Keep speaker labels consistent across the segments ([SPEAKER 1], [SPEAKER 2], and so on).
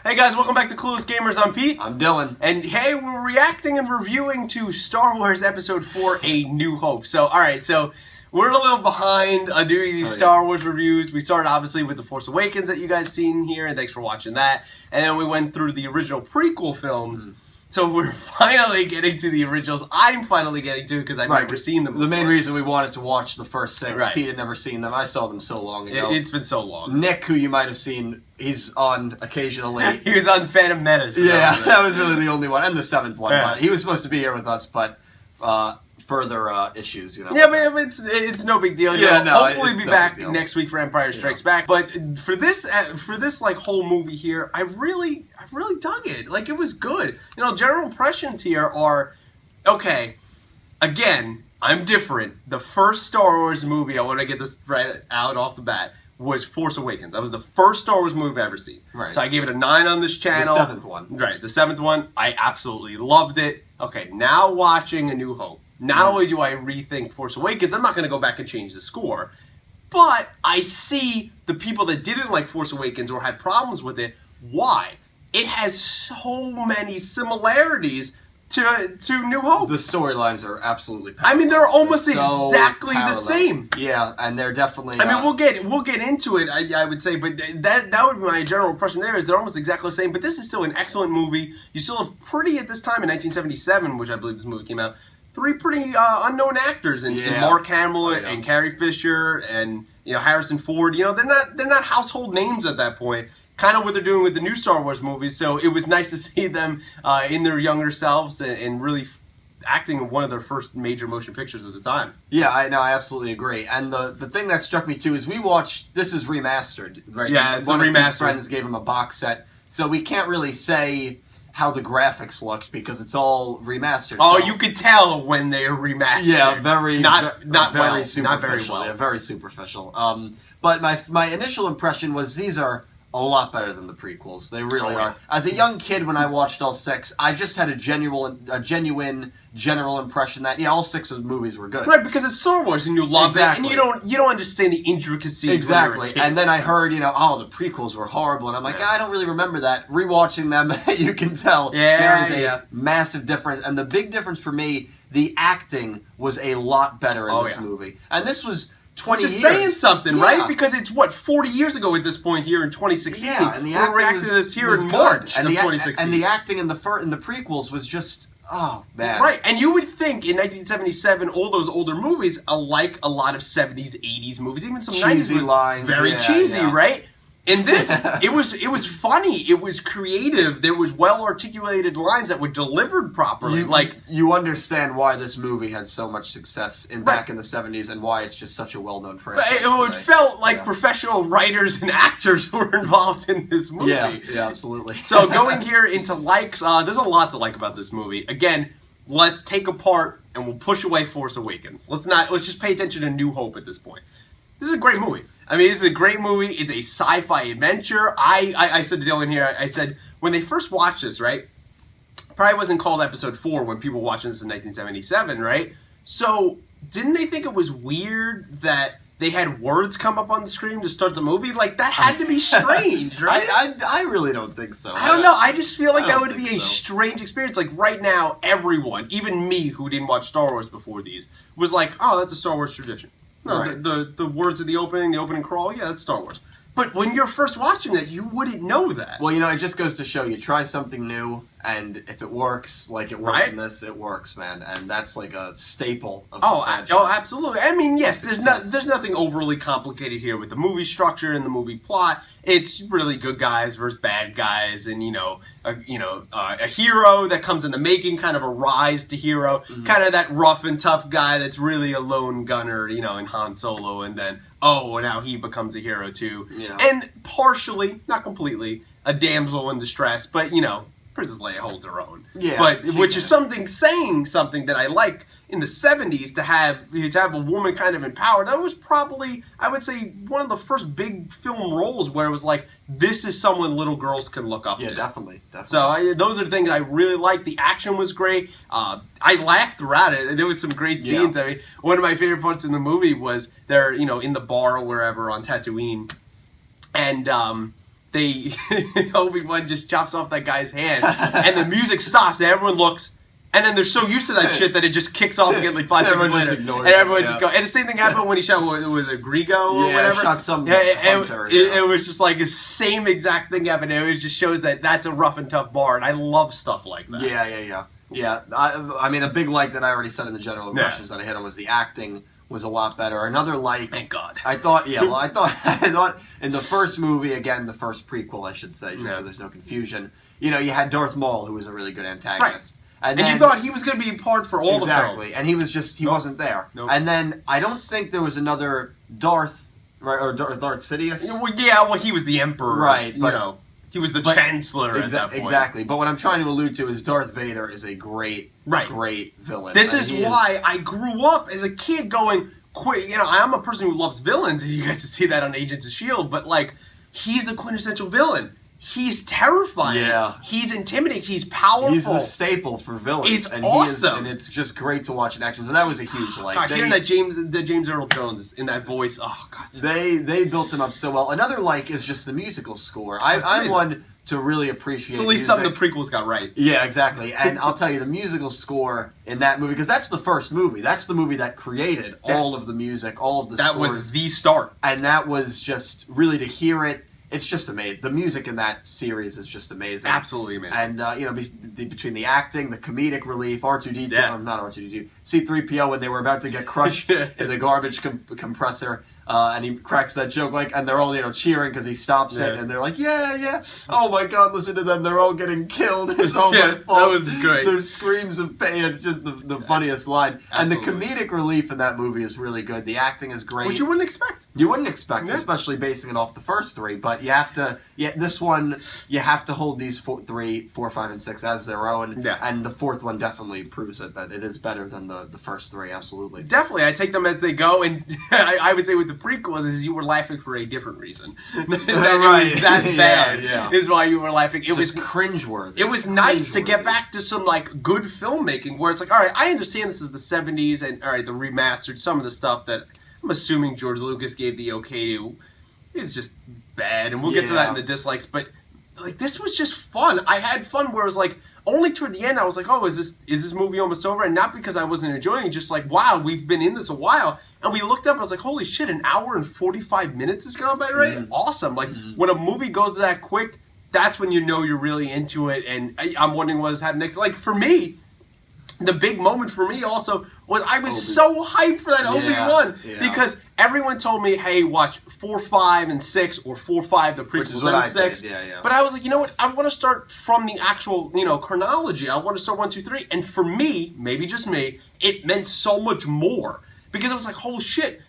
[SPEAKER 1] Hey guys, welcome back to Clueless Gamers. I'm Pete.
[SPEAKER 2] I'm Dylan.
[SPEAKER 1] And hey, we're reacting and reviewing to Star Wars Episode 4, A New Hope. So, alright, so we're a little behind on doing these Star Wars reviews. We started obviously with The Force Awakens that you guys seen here, and thanks for watching that. And then we went through the original prequel films. So we're finally getting to the originals. I'm finally getting to because I've never seen them before.
[SPEAKER 2] The main reason we wanted to watch the first six, Pete had never seen them. I saw them so long ago.
[SPEAKER 1] It's been so long.
[SPEAKER 2] Nick, who you might have seen, he's on occasionally.
[SPEAKER 1] He was on Phantom Menace.
[SPEAKER 2] Yeah, that was really the only one. And the seventh one. Yeah. But he was supposed to be here with us, but further issues, you know.
[SPEAKER 1] Yeah, but it's no big deal.
[SPEAKER 2] Yeah, no,
[SPEAKER 1] hopefully be back next week for Empire Strikes Back. But for this like whole movie here, I really dug it. Like, it was good. You know, general impressions here are okay. Again, I'm different. The first Star Wars movie, I want to get this right out off the bat, was Force Awakens. That was the first Star Wars movie I've ever seen. Right. So I gave it a 9 on this channel.
[SPEAKER 2] The seventh one.
[SPEAKER 1] Right, the seventh one. I absolutely loved it. Okay, now watching A New Hope. Not only do I rethink Force Awakens, I'm not going to go back and change the score, but I see the people that didn't like Force Awakens or had problems with it, why? It has so many similarities to New Hope.
[SPEAKER 2] The storylines are absolutely parallel.
[SPEAKER 1] I mean, they're almost exactly the same.
[SPEAKER 2] Yeah, and they're definitely...
[SPEAKER 1] I mean, we'll get into it, I would say, but that would be my general impression there, is they're almost exactly the same, but this is still an excellent movie. You still have at this time, in 1977, which I believe this movie came out, 3 pretty unknown actors in Mark Hamill and Carrie Fisher and Harrison Ford. You know, they're not household names at that point. Kind of what they're doing with the new Star Wars movies. So it was nice to see them in their younger selves and really acting in one of their first major motion pictures at the time.
[SPEAKER 2] Yeah, I absolutely agree. And the thing that struck me too is we watched, this is remastered, right?
[SPEAKER 1] Yeah, it's
[SPEAKER 2] one
[SPEAKER 1] remastered.
[SPEAKER 2] One of his friends gave him a box set, so we can't really say how the graphics looked because it's all remastered.
[SPEAKER 1] Oh, so you could tell when they're remastered.
[SPEAKER 2] Yeah, not
[SPEAKER 1] very
[SPEAKER 2] superficial.
[SPEAKER 1] Not very well.
[SPEAKER 2] Yeah, very superficial. But my initial impression was these are a lot better than the prequels. They really are. As a young kid, when I watched all 6, I just had a genuine general impression that all 6 of the movies were good.
[SPEAKER 1] Right, because it's Star Wars and you love it, and you don't understand the intricacies.
[SPEAKER 2] Exactly. And then I heard, oh, the prequels were horrible, and I'm like, I don't really remember that. Rewatching them, you can tell there is a massive difference. And the big difference for me, the acting was a lot better in this movie. And this was 20 years.
[SPEAKER 1] Just saying something, right? Because it's, 40 years ago at this point here in 2016.
[SPEAKER 2] Yeah, and the acting
[SPEAKER 1] we're reacting to this here in March of 2016.
[SPEAKER 2] And the acting in the prequels was just, oh, man.
[SPEAKER 1] Right, and you would think in 1977, all those older movies, like a lot of 70s, 80s movies, even some
[SPEAKER 2] cheesy
[SPEAKER 1] 90s
[SPEAKER 2] lines,
[SPEAKER 1] very cheesy, right? In this, it was funny, it was creative, there was well-articulated lines that were delivered properly.
[SPEAKER 2] You understand why this movie had so much success back in the 70s and why it's just such a well-known franchise.
[SPEAKER 1] It felt like professional writers and actors were involved in this movie.
[SPEAKER 2] Yeah, absolutely.
[SPEAKER 1] So going here into likes, there's a lot to like about this movie. Again, let's take apart and we'll push away Force Awakens. Let's just pay attention to New Hope at this point. This is a great movie. I mean, this is a great movie. It's a sci-fi adventure. I said to Dylan here, I said, when they first watched this, right? Probably wasn't called Episode 4 when people were watching this in 1977, right? So, didn't they think it was weird that they had words come up on the screen to start the movie? Like, that had to be strange, right?
[SPEAKER 2] I really don't think so.
[SPEAKER 1] I don't know. I just feel like that would be a strange experience. Like, right now, everyone, even me who didn't watch Star Wars before these, was like, oh, that's a Star Wars tradition. No, the words of the opening crawl, yeah, that's Star Wars. But when you're first watching it, you wouldn't know that.
[SPEAKER 2] Well, it just goes to show you try something new, and if it works, like it worked in this, it works, man. And that's like a staple of the franchise.
[SPEAKER 1] Oh, absolutely. I mean, yes, there's nothing overly complicated here with the movie structure and the movie plot. It's really good guys versus bad guys, and a hero that comes in the making, kind of a rise to hero, kind of that rough and tough guy that's really a lone gunner, in Han Solo, and then now he becomes a hero too, and partially, not completely, a damsel in distress, but Princess Leia holds her own, which is saying something that I like. In the 70s, to have a woman kind of in power, that was probably, I would say, one of the first big film roles where it was like, this is someone little girls can look up to.
[SPEAKER 2] Yeah, definitely.
[SPEAKER 1] So those are the things I really liked. The action was great. I laughed throughout it. There was some great scenes. I mean, one of my favorite parts in the movie was they're, in the bar or wherever on Tatooine, and they Obi-Wan just chops off that guy's hand, and the music stops, and everyone looks. And then they're so used to that shit that it just kicks off again like 5 seconds later. And everyone just goes. And the same thing happened when he shot, it was a Grigo or whatever.
[SPEAKER 2] Shot some hunter.
[SPEAKER 1] It was just like the same exact thing happened. It just shows that that's a rough and tough bar, and I love stuff like that.
[SPEAKER 2] Yeah. I mean, a big like that I already said in the general impressions that I hit on was the acting was a lot better. Another like,
[SPEAKER 1] thank God.
[SPEAKER 2] I thought in the first movie, again, the first prequel, I should say, just so there's no confusion. You had Darth Maul, who was a really good antagonist.
[SPEAKER 1] Right. And you thought he was going to be part for all the films.
[SPEAKER 2] Exactly, and he was just, he wasn't there.
[SPEAKER 1] Nope.
[SPEAKER 2] And then, I don't think there was another Darth, right, or Darth Sidious?
[SPEAKER 1] Well, he was the Emperor.
[SPEAKER 2] Right, but,
[SPEAKER 1] he was the Chancellor at that point.
[SPEAKER 2] Exactly, but what I'm trying to allude to is Darth Vader is a great villain.
[SPEAKER 1] This is why I grew up as a kid going, I'm a person who loves villains, and you guys can see that on Agents of S.H.I.E.L.D., but, like, he's the quintessential villain. He's terrifying. Yeah. He's intimidating. He's powerful.
[SPEAKER 2] He's the staple for villains.
[SPEAKER 1] It's awesome.
[SPEAKER 2] And it's just great to watch in action. So that was a huge like.
[SPEAKER 1] God, hearing that James Earl Jones in that voice, oh God.
[SPEAKER 2] They built him up so well. Another like is just the musical score. I'm one to really appreciate.
[SPEAKER 1] It's at least something the prequels got right.
[SPEAKER 2] Yeah, exactly. And I'll tell you, the musical score in that movie, because that's the first movie. That's the movie that created all of the music, all of the scores.
[SPEAKER 1] That was the start.
[SPEAKER 2] And that was just really to hear it. It's just amazing. The music in that series is just amazing.
[SPEAKER 1] Absolutely amazing.
[SPEAKER 2] And, between the acting, the comedic relief, R2-D2, not R2-D2, C-3PO when they were about to get crushed in the garbage compressor, and he cracks that joke, and they're all, cheering because he stops it, and they're like, yeah. Oh my God, listen to them. They're all getting killed. It's all my fault.
[SPEAKER 1] That was great.
[SPEAKER 2] There's screams of pain. It's just the funniest line. Absolutely. And the comedic relief in that movie is really good. The acting is great.
[SPEAKER 1] Which you wouldn't expect.
[SPEAKER 2] You wouldn't expect, especially basing it off the first three, but you have to, this one, you have to hold these 3, 4, 5, and 6 as their own, and the fourth one definitely proves it, that it is better than the first three, absolutely.
[SPEAKER 1] Definitely, I take them as they go, and I would say with the prequels is you were laughing for a different reason. It was that bad is why you were laughing. It was
[SPEAKER 2] cringeworthy.
[SPEAKER 1] It was nice to get back to some, good filmmaking, where it's like, all right, I understand this is the 70s, and all right, the remastered, some of the stuff that I'm assuming George Lucas gave the okay to. It's just bad, and we'll get to that in the dislikes, but this was just fun. I had fun where it was only toward the end I was like, oh, is this movie almost over? And not because I wasn't enjoying it, just wow, we've been in this a while. And we looked up and I was like, holy shit, an hour and 45 minutes is gone by already? Awesome. When a movie goes that quick, that's when you know you're really into it, and I'm wondering what is happening next. For me, the big moment for me also was I was so hyped for that Obi-Wan because everyone told me, hey, watch 4, 5, and 6, or 4, 5, the prequels, then 6. But I was like, you know what? I want to start from the actual, chronology. I want to start 1, 2, 3. And for me, maybe just me, it meant so much more because it was like, holy shit.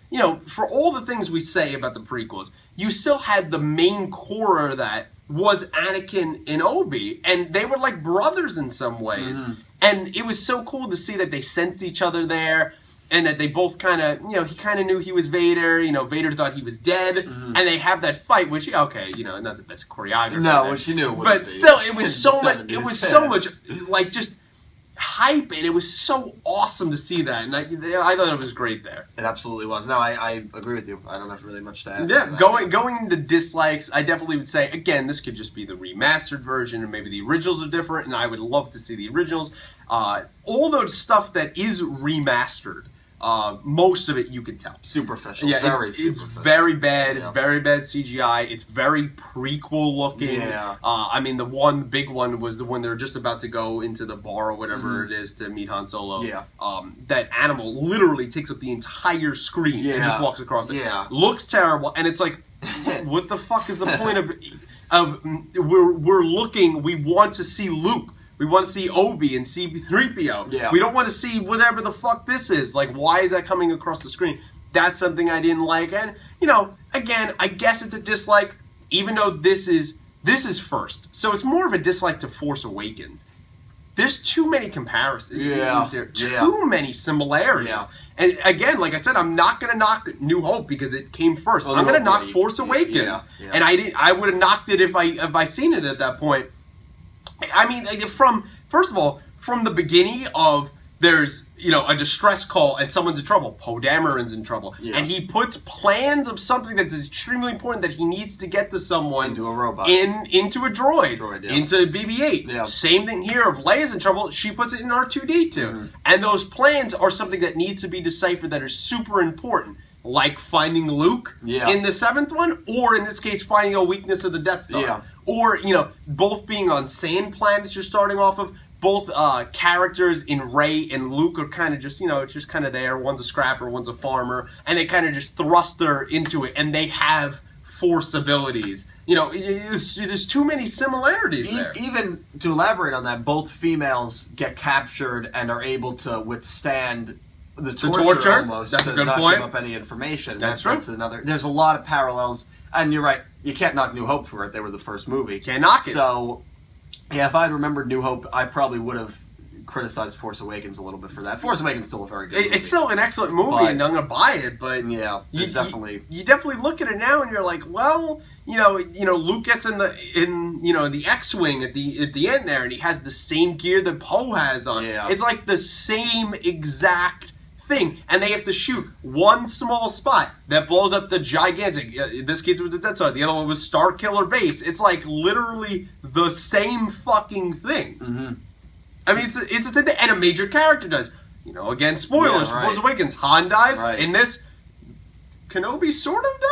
[SPEAKER 1] For all the things we say about the prequels, you still had the main core of that was Anakin and Obi, and they were like brothers in some ways. And it was so cool to see that they sensed each other there, and that they both kind of, he kind of knew he was Vader, Vader thought he was dead, and they have that fight, which, not that that's choreography.
[SPEAKER 2] No, which you knew.
[SPEAKER 1] But still, it was so much, just hype, and it was so awesome to see that, and I thought it was great there.
[SPEAKER 2] It absolutely was. No, I agree with you. I don't have really much to add.
[SPEAKER 1] Yeah, going into dislikes, I definitely would say, again, this could just be the remastered version, and maybe the originals are different, and I would love to see the originals. All those stuff that is remastered, most of it you can tell.
[SPEAKER 2] Superficial.
[SPEAKER 1] Yeah, it's very bad. It's very bad CGI. It's very prequel looking.
[SPEAKER 2] Yeah.
[SPEAKER 1] The one big one was the one they're just about to go into the bar or whatever it is to meet Han Solo.
[SPEAKER 2] Yeah.
[SPEAKER 1] That animal literally takes up the entire screen and just walks across it.
[SPEAKER 2] Yeah.
[SPEAKER 1] Looks terrible, and it's like, what the fuck is the point of we're looking, we want to see Luke. We want to see Obi and C-3PO.
[SPEAKER 2] Yeah.
[SPEAKER 1] We don't want to see whatever the fuck this is. Why is that coming across the screen? That's something I didn't like. And, again, I guess it's a dislike, even though this is first. So it's more of a dislike to Force Awakens. There's too many comparisons. Too many similarities. Yeah. And again, like I said, I'm not going to knock New Hope because it came first. I'm going to knock Force Awakens.
[SPEAKER 2] Yeah.
[SPEAKER 1] And I would have knocked it if I seen it at that point. First of all, from the beginning of there's, a distress call and someone's in trouble. Poe Dameron's in trouble. Yeah. And he puts plans of something that's extremely important that he needs to get to someone.
[SPEAKER 2] Into a robot.
[SPEAKER 1] Into a droid.
[SPEAKER 2] Yeah.
[SPEAKER 1] Into BB-8. Yeah. Same thing here. If Leia's in trouble, she puts it in R2-D2. Mm-hmm. And those plans are something that needs to be deciphered that are super important. Like finding Luke in the 7th one, or in this case, finding a weakness of the Death Star. Yeah. Or, both being on sand planets you're starting off of. Both characters in Rey and Luke are kind of just, it's just kind of there. One's a scrapper, one's a farmer. And they kind of just thrust her into it. And they have Force abilities. There's too many similarities there.
[SPEAKER 2] Even to elaborate on that, both females get captured and are able to withstand the torture almost.
[SPEAKER 1] That's a good
[SPEAKER 2] not
[SPEAKER 1] point.
[SPEAKER 2] Give up any information.
[SPEAKER 1] That's true.
[SPEAKER 2] That's another. There's a lot of parallels. And you're right. You can't knock New Hope for it. They were the first movie.
[SPEAKER 1] Can't knock it.
[SPEAKER 2] So... yeah, if I'd remembered New Hope, I probably would have criticized Force Awakens a little bit for that. Force Awakens is still a very good movie.
[SPEAKER 1] It's still an excellent movie, and I'm going to buy it, but...
[SPEAKER 2] yeah,
[SPEAKER 1] you definitely look at it now, and you're like, well, Luke gets in the X-Wing at the end there, and he has the same gear that Poe has on.
[SPEAKER 2] Yeah.
[SPEAKER 1] It's like the same exact thing, and they have to shoot one small spot that blows up the gigantic, in this case it was the Death Star, the other one was Starkiller Base. It's like literally the same fucking thing.
[SPEAKER 2] Mm-hmm.
[SPEAKER 1] I mean, it's a thing that, and a major character does. Again, spoilers for Force Awakens. Han dies.
[SPEAKER 2] Right.
[SPEAKER 1] In this, Kenobi sort of dies.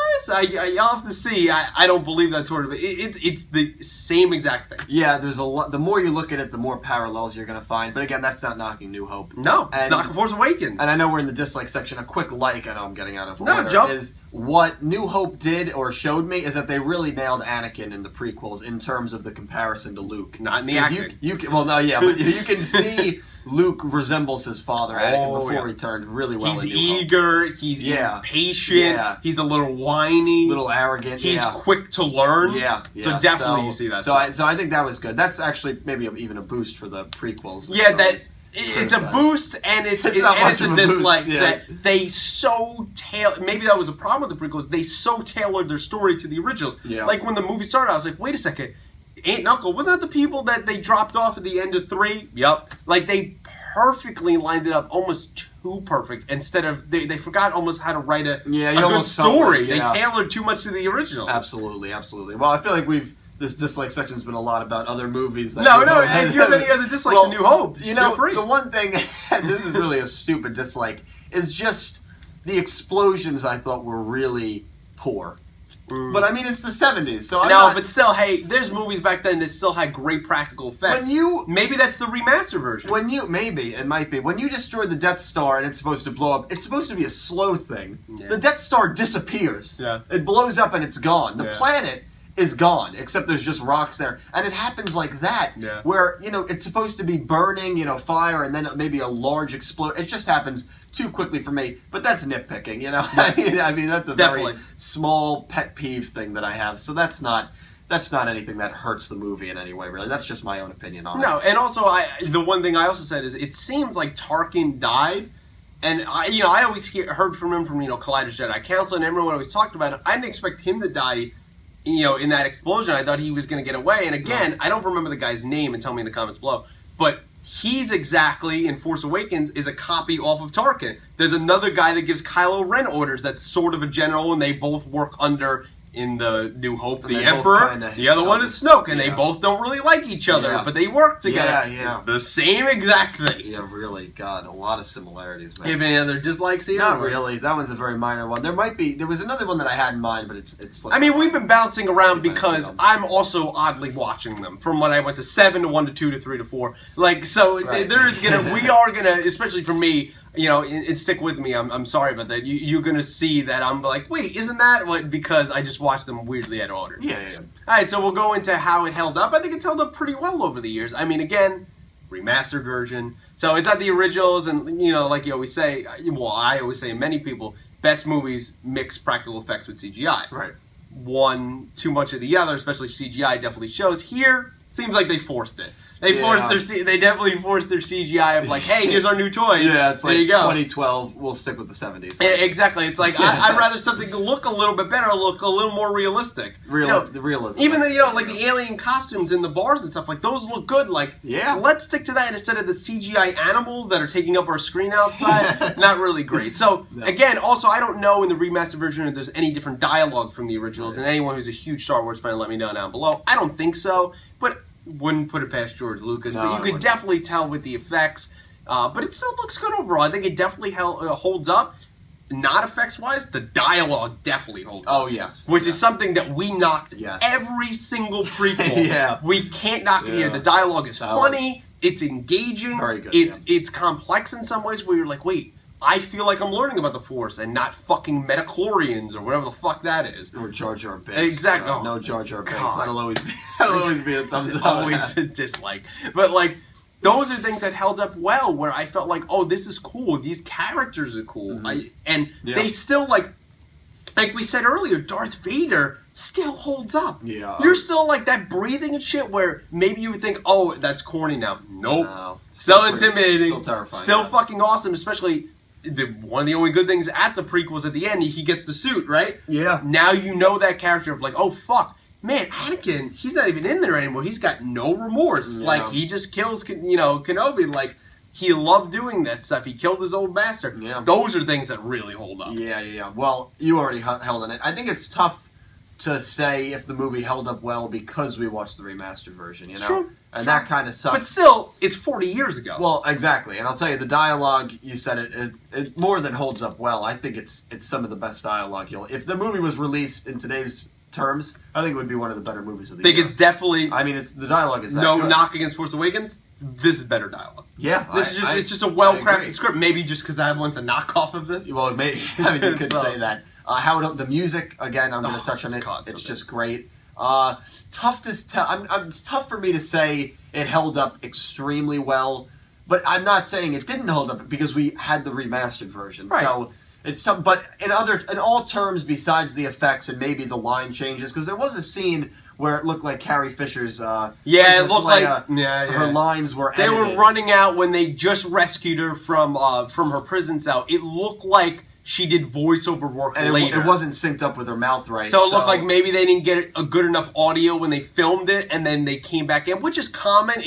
[SPEAKER 1] I'll have to see. I don't believe that sort of. It's the same exact thing.
[SPEAKER 2] Yeah, there's a lot. The more you look at it, the more parallels you're gonna find. But again, that's not knocking New Hope.
[SPEAKER 1] No, it's knocking Force Awakens.
[SPEAKER 2] And I know we're in the dislike section. A quick like, I know I'm getting out of order.
[SPEAKER 1] No, jump.
[SPEAKER 2] Is what New Hope did or showed me is that they really nailed Anakin in the prequels in terms of the comparison to Luke.
[SPEAKER 1] Not in the acting.
[SPEAKER 2] But you can see Luke resembles his father, Anakin, before he turned really well.
[SPEAKER 1] He's
[SPEAKER 2] in New
[SPEAKER 1] eager.
[SPEAKER 2] Hope.
[SPEAKER 1] He's impatient. Yeah. He's a little whiny.
[SPEAKER 2] A little arrogant.
[SPEAKER 1] He's quick to learn.
[SPEAKER 2] Yeah.
[SPEAKER 1] So definitely you see that.
[SPEAKER 2] So I think that was good. That's actually maybe even a boost for the prequels.
[SPEAKER 1] Yeah, it's a boost, and it's a dislike that they so maybe that was a problem with the prequels. They so tailored their story to the originals.
[SPEAKER 2] Yeah.
[SPEAKER 1] Like when the movie started, I was like, wait a second, Aunt and Uncle, wasn't that the people that they dropped off at the end of 3? Yep. Like they perfectly lined it up, almost too perfect. Instead of they forgot almost how to write a good story. They tailored too much to the originals.
[SPEAKER 2] Absolutely. Well, I feel like this dislike section's been a lot about other movies.
[SPEAKER 1] If you have any other dislikes of New Hope, feel free.
[SPEAKER 2] The one thing, and this is really a stupid dislike, is just the explosions I thought were really poor. But I mean, it's the 70s, so
[SPEAKER 1] but still, hey, there's movies back then that still had great practical effects. Maybe that's the remaster version.
[SPEAKER 2] Maybe it might be. When you destroy the Death Star and it's supposed to blow up, it's supposed to be a slow thing. Yeah. The Death Star disappears.
[SPEAKER 1] Yeah.
[SPEAKER 2] It blows up and it's gone. The planet is gone, except there's just rocks there. And it happens like that, where, it's supposed to be burning, fire, and then maybe a large explosion. It just happens too quickly for me, but that's nitpicking, I mean, that's a very small pet peeve thing that I have, so that's not anything that hurts the movie in any way, really. That's just my own opinion on it.
[SPEAKER 1] No, and also, the one thing I also said is, it seems like Tarkin died, and I always heard from him from, Collider's Jedi Council, and everyone always talked about it. I didn't expect him to die, in that explosion. I thought he was going to get away. And again, I don't remember the guy's name, and tell me in the comments below. But he's exactly, in Force Awakens, is a copy off of Tarkin. There's another guy that gives Kylo Ren orders that's sort of a general, and they both work under, in the New Hope, the Emperor. The other one is Snoke, and they both don't really like each other, but they work together.
[SPEAKER 2] Yeah.
[SPEAKER 1] It's the same exact thing.
[SPEAKER 2] Yeah, really. God, a lot of similarities, man.
[SPEAKER 1] You have any other dislikes here?
[SPEAKER 2] Not really. That one's a very minor one. There was another one that I had in mind, but it's like...
[SPEAKER 1] I mean, we've been bouncing around because I'm also oddly watching them. From when I went to 7 to 1 to 2 to 3 to 4. Like, so we are gonna, especially for me, and stick with me, I'm sorry about that. You're going to see that I'm like, wait, isn't that what? Because I just watched them weirdly out of order.
[SPEAKER 2] Yeah.
[SPEAKER 1] Alright, so we'll go into how it held up. I think it's held up pretty well over the years. I mean, again, remastered version. So it's not the originals, and, like you always say, well, I always say, and many people, best movies mix practical effects with CGI.
[SPEAKER 2] Right.
[SPEAKER 1] One too much of the other, especially CGI, definitely shows. Here, seems like they forced it. They definitely forced their CGI of like, hey, here's our new toys.
[SPEAKER 2] Yeah, it's
[SPEAKER 1] there
[SPEAKER 2] like
[SPEAKER 1] you go.
[SPEAKER 2] 2012. We'll stick with the 70s.
[SPEAKER 1] Exactly. It's like I'd rather something look a little bit better, look a little more realistic.
[SPEAKER 2] The realism.
[SPEAKER 1] Even the like the alien costumes in the bars and stuff, like those look good. Like, let's stick to that instead of the CGI animals that are taking up our screen outside. Not really great. So again, also I don't know in the remastered version if there's any different dialogue from the originals. And anyone who's a huge Star Wars fan, let me know down below. I don't think so, but wouldn't put it past George Lucas.
[SPEAKER 2] No,
[SPEAKER 1] but you could definitely tell with the effects. But it still looks good overall. I think it definitely holds up. Not effects-wise, the dialogue definitely holds up.
[SPEAKER 2] Oh, yes.
[SPEAKER 1] Which is something that we knocked every single prequel. We can't knock it here. The dialogue is funny. It's engaging.
[SPEAKER 2] Very good.
[SPEAKER 1] It's complex in some ways where you're like, wait, I feel like I'm learning about the Force and not fucking metachlorians or whatever the fuck that is.
[SPEAKER 2] Or Jar Jar Binks.
[SPEAKER 1] Exactly.
[SPEAKER 2] No Jar Jar Binks. That'll always be a thumbs up.
[SPEAKER 1] Always a dislike. But like, those are things that held up well, where I felt like, oh, this is cool. These characters are cool. They still, like we said earlier, Darth Vader still holds up.
[SPEAKER 2] Yeah.
[SPEAKER 1] You're still like that breathing and shit where maybe you would think, oh, that's corny now. Nope.
[SPEAKER 2] No.
[SPEAKER 1] Still intimidating.
[SPEAKER 2] Still terrifying.
[SPEAKER 1] Still fucking awesome, especially one of the only good things at the prequels at the end, he gets the suit, right?
[SPEAKER 2] Yeah.
[SPEAKER 1] Now you know that character of like, oh, fuck. Man, Anakin, he's not even in there anymore. He's got no remorse.
[SPEAKER 2] Yeah.
[SPEAKER 1] Like, he just kills, Kenobi. Like, he loved doing that stuff. He killed his old master.
[SPEAKER 2] Yeah.
[SPEAKER 1] Those are things that really hold up.
[SPEAKER 2] Yeah. Well, you already held on it. I think it's tough to say if the movie held up well because we watched the remastered version,
[SPEAKER 1] Sure.
[SPEAKER 2] And that kind of sucks.
[SPEAKER 1] But still, it's 40 years ago.
[SPEAKER 2] Well, exactly. And I'll tell you, the dialogue, you said it more than holds up well. I think it's some of the best dialogue. If the movie was released in today's terms, I think it would be one of the better movies of the year.
[SPEAKER 1] I think it's definitely...
[SPEAKER 2] I mean, the dialogue is that
[SPEAKER 1] no
[SPEAKER 2] good.
[SPEAKER 1] knock against Force Awakens. This is better dialogue.
[SPEAKER 2] Yeah.
[SPEAKER 1] It's just a well-crafted script. Maybe just because that one's a knockoff of this.
[SPEAKER 2] Well, maybe. I mean, you could say that. The music, again, I'm going to touch on it. It's just great. Tough to tell. It's tough for me to say it held up extremely well, but I'm not saying it didn't hold up because we had the remastered version.
[SPEAKER 1] Right.
[SPEAKER 2] So it's tough. But in all terms besides the effects and maybe the line changes, because there was a scene where it looked like Carrie Fisher's.
[SPEAKER 1] It looked like
[SPEAKER 2] her lines were.
[SPEAKER 1] They
[SPEAKER 2] edited.
[SPEAKER 1] were running out when they just rescued her from her prison cell. It looked like she did voiceover work later.
[SPEAKER 2] It wasn't synced up with her mouth right.
[SPEAKER 1] So it looked like maybe they didn't get a good enough audio when they filmed it, and then they came back in, which is common.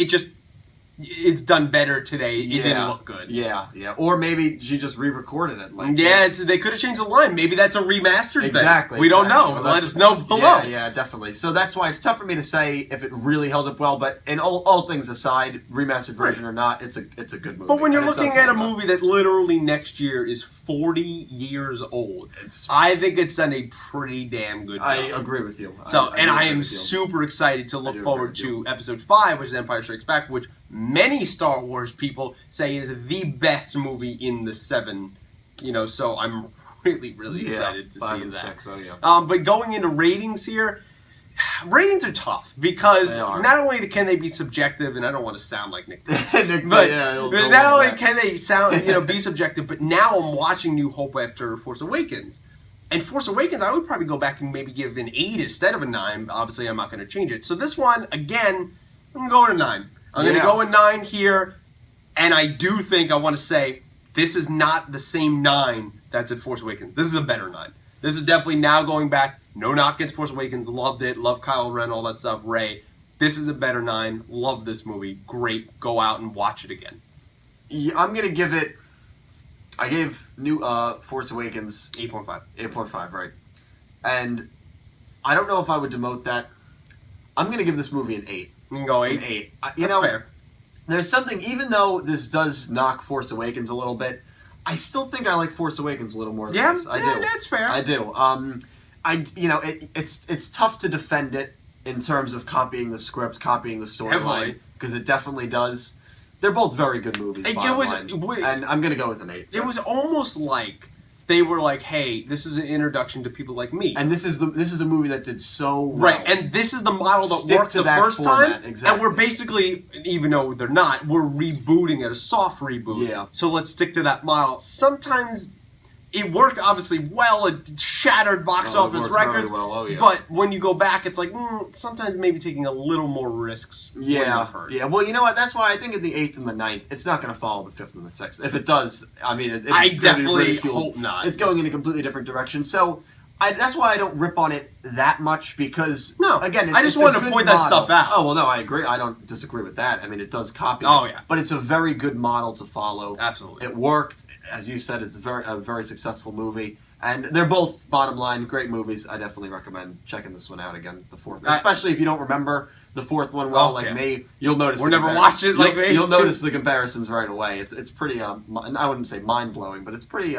[SPEAKER 1] It's done better today. It didn't look good.
[SPEAKER 2] Yeah. Or maybe she just re-recorded it.
[SPEAKER 1] They could have changed the line. Maybe that's a remastered
[SPEAKER 2] thing.
[SPEAKER 1] We don't know.
[SPEAKER 2] Well,
[SPEAKER 1] let us know below.
[SPEAKER 2] Yeah, definitely. So that's why it's tough for me to say if it really held up well. But in all things aside, remastered version or not, it's a good movie.
[SPEAKER 1] But when you're looking at a movie that literally next year is 40 years old, I think it's done a pretty damn good job.
[SPEAKER 2] I agree with you.
[SPEAKER 1] I am super excited to look forward to Episode 5, which is Empire Strikes Back, which many Star Wars people say is the best movie in the 7. So I'm really excited to see
[SPEAKER 2] 5 and
[SPEAKER 1] that.
[SPEAKER 2] 6,
[SPEAKER 1] but going into ratings here, ratings are tough because not only can they be subjective, and I don't want to sound like Nick, but not only can they sound be subjective, but now I'm watching New Hope after Force Awakens. And Force Awakens, I would probably go back and maybe give an 8 instead of a 9. Obviously, I'm not going to change it. So this one, again, I'm going to 9. I'm going to go a 9 here, and I do think I want to say this is not the same 9 that's at Force Awakens. This is a better 9. This is definitely now going back. No knock against Force Awakens. Loved it. Love Kylo Ren, all that stuff. Rey. This is a better 9. Love this movie. Great. Go out and watch it again.
[SPEAKER 2] Yeah, I'm going to give it... I gave Force Awakens...
[SPEAKER 1] 8.5.
[SPEAKER 2] 8.5, right. And I don't know if I would demote that. I'm going to give this movie an 8.
[SPEAKER 1] You can go 8?
[SPEAKER 2] An 8.
[SPEAKER 1] That's fair.
[SPEAKER 2] There's something, even though this does knock Force Awakens a little bit, I still think I like Force Awakens a little more than this. I do.
[SPEAKER 1] That's fair.
[SPEAKER 2] I do. It's tough to defend it in terms of copying the script, copying the storyline, because it definitely does. They're both very good movies, and I'm going to go with an 8.
[SPEAKER 1] It was almost like they were like, hey, this is an introduction to people like me.
[SPEAKER 2] And this is a movie that did so well.
[SPEAKER 1] Right, and this is the model that worked the first time.
[SPEAKER 2] Exactly.
[SPEAKER 1] And we're basically, even though they're not, we're rebooting it, a soft reboot.
[SPEAKER 2] Yeah.
[SPEAKER 1] So let's stick to that model. Sometimes it worked obviously well. It shattered box office records.
[SPEAKER 2] Well. Oh, yeah.
[SPEAKER 1] But when you go back, it's like sometimes maybe taking a little more risks.
[SPEAKER 2] Yeah. Well, you know what? That's why I think in the 8th and the 9th, it's not going to follow the 5th and the 6th. If it does, I mean,
[SPEAKER 1] I definitely hope not.
[SPEAKER 2] It's going in a completely different direction. So. That's why I don't rip on it that much because, again,
[SPEAKER 1] I just wanted to point that stuff out.
[SPEAKER 2] Oh, well, no, I agree. I don't disagree with that. I mean, it does copy it, but it's a very good model to follow.
[SPEAKER 1] Absolutely.
[SPEAKER 2] It worked. As you said, it's a very successful movie. And they're both, bottom line, great movies. I definitely recommend checking this one out again, the 4th. Especially if you don't remember the 4th one well, like me, you'll notice.
[SPEAKER 1] We're never watching it like me.
[SPEAKER 2] You'll notice the comparisons right away. It's pretty, I wouldn't say mind-blowing, but it's pretty...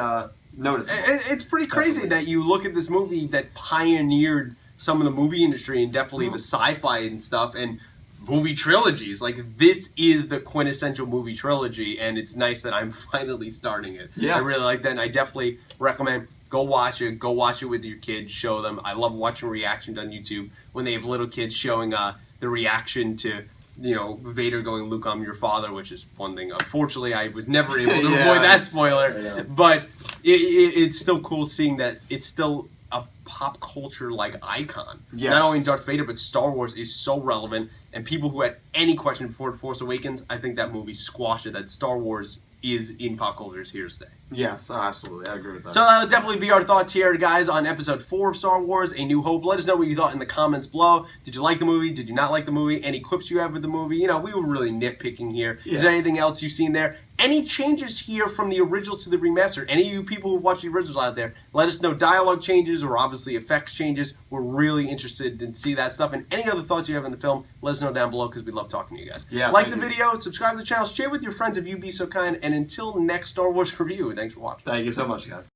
[SPEAKER 2] noticeable.
[SPEAKER 1] It's pretty crazy that you look at this movie that pioneered some of the movie industry and definitely the sci-fi and stuff and movie trilogies. Like, this is the quintessential movie trilogy, and it's nice that I'm finally starting it.
[SPEAKER 2] Yeah.
[SPEAKER 1] I really like that, and I definitely recommend go watch it. Go watch it with your kids. Show them. I love watching reactions on YouTube when they have little kids showing the reaction to Vader going, "Luke, I'm your father," which is one thing. Unfortunately, I was never able to avoid that spoiler. But it's still cool seeing that it's still a pop culture like icon.
[SPEAKER 2] Yes.
[SPEAKER 1] Not only Darth Vader, but Star Wars is so relevant. And people who had any question before Force Awakens, I think that movie squashed it. That Star Wars is in pop culture, is here to stay.
[SPEAKER 2] Yes, absolutely. I agree with that.
[SPEAKER 1] So that'll definitely be our thoughts here, guys, on episode 4 of Star Wars, A New Hope. Let us know what you thought in the comments below. Did you like the movie? Did you not like the movie? Any quips you have with the movie? We were really nitpicking here. Is there anything else you've seen there? Any changes here from the originals to the remaster? Any of you people who watch the originals out there, let us know dialogue changes or obviously effects changes. We're really interested in see that stuff. And any other thoughts you have in the film, let us know down below because we love talking to you guys. Like the video, subscribe to the channel, share with your friends if you'd be so kind. And until next Star Wars review, thanks for watching.
[SPEAKER 2] Thank you so much, guys.